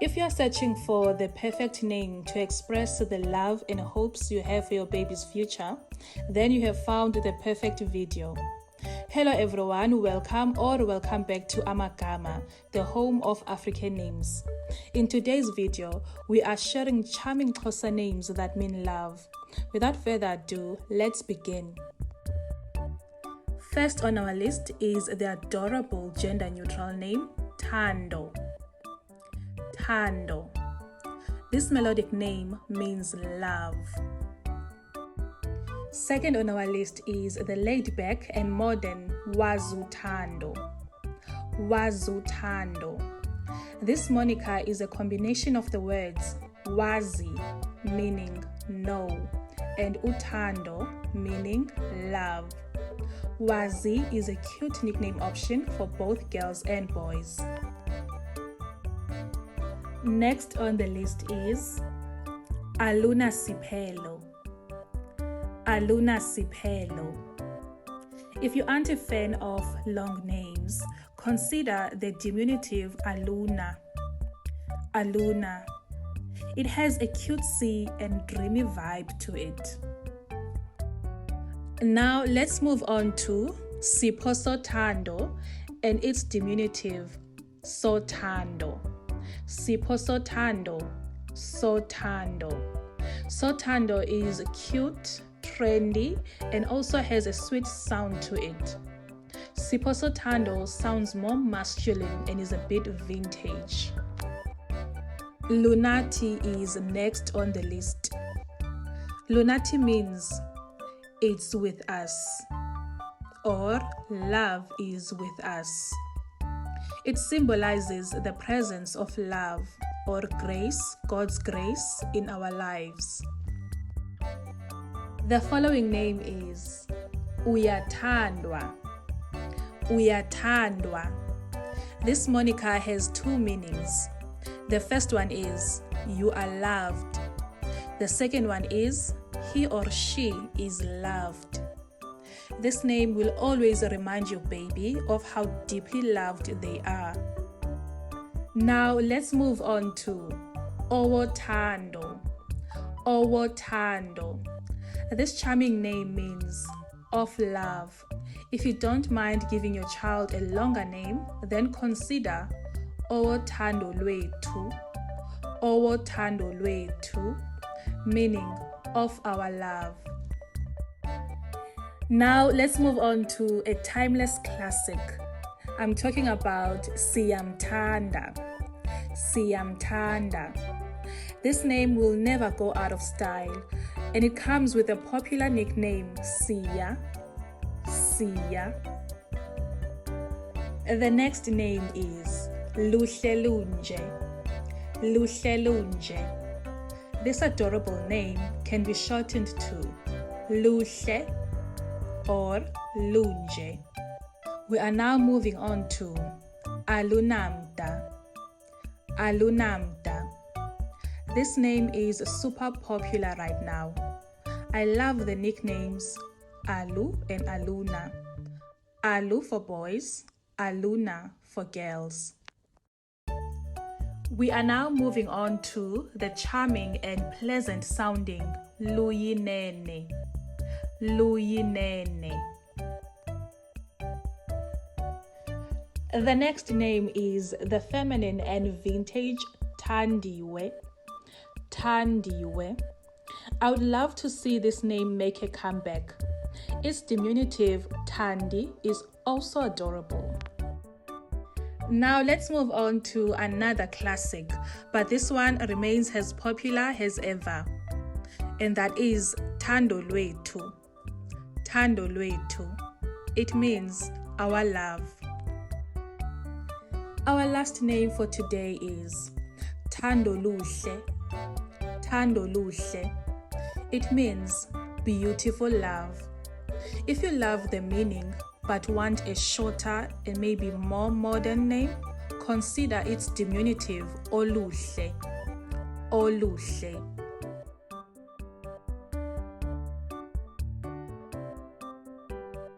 If you are searching for the perfect name to express the love and hopes you have for your baby's future, then you have found the perfect video. Hello everyone, welcome back to AMAGAMA, the home of African names. In today's video, we are sharing charming Xhosa names that mean love. Without further ado, let's begin. First on our list is the adorable gender-neutral name, Thando. Thando. This melodic name means love. Second on our list is the laid-back and modern Wazuthando. Wazuthando. This moniker is a combination of the words wazi, meaning no, and uthando, meaning love. Wazi is a cute nickname option for both girls and boys. Next on the list is Alunasiphelo. Alunasiphelo. If you aren't a fan of long names, consider the diminutive Aluna. Aluna. It has a cutesy and dreamy vibe to it. Now let's move on to Sothando and its diminutive Sothando. Sothando. Sothando. Sothando is cute, trendy, and also has a sweet sound to it. Sothando sounds more masculine and is a bit vintage. Lunathi is next on the list. Lunathi means it's with us, or love is with us. It symbolizes the presence of love or grace, God's grace in our lives. The following name is Uyathandwa. Uyathandwa. This moniker has two meanings. The first one is you are loved. The second one is he or she is loved. This name will always remind your baby of how deeply loved they are. Now let's move on to Owothando. Owothando. This charming name means of love. If you don't mind giving your child a longer name, then consider Thandolwethu. Thandolwethu, meaning of our love. Now let's move on to a timeless classic. I'm talking about Siyamthanda. Siyamthanda. This name will never go out of style, and it comes with a popular nickname, Siya. Siya. The next name is Luhlelunje. Luhlelunje. This adorable name can be shortened to Luhle or Lunje. We are now moving on to Alunamda. Alunamda. This name is super popular right now. I love the nicknames Alu and Aluna. Alu for boys, Aluna for girls. We are now moving on to the charming and pleasant sounding Luyinene. Luyinene. The next name is the feminine and vintage Thandiwe. Thandiwe. I would love to see this name make a comeback. Its diminutive Thandi is also adorable. Now let's move on to another classic, but this one remains as popular as ever, and that is Thandolwethu. Thandolwethu. It means our love. Our last name for today is Thandoluhle. Thandoluhle. It means beautiful love. If you love the meaning but want a shorter and maybe more modern name, consider its diminutive Oluhle. Oluhle.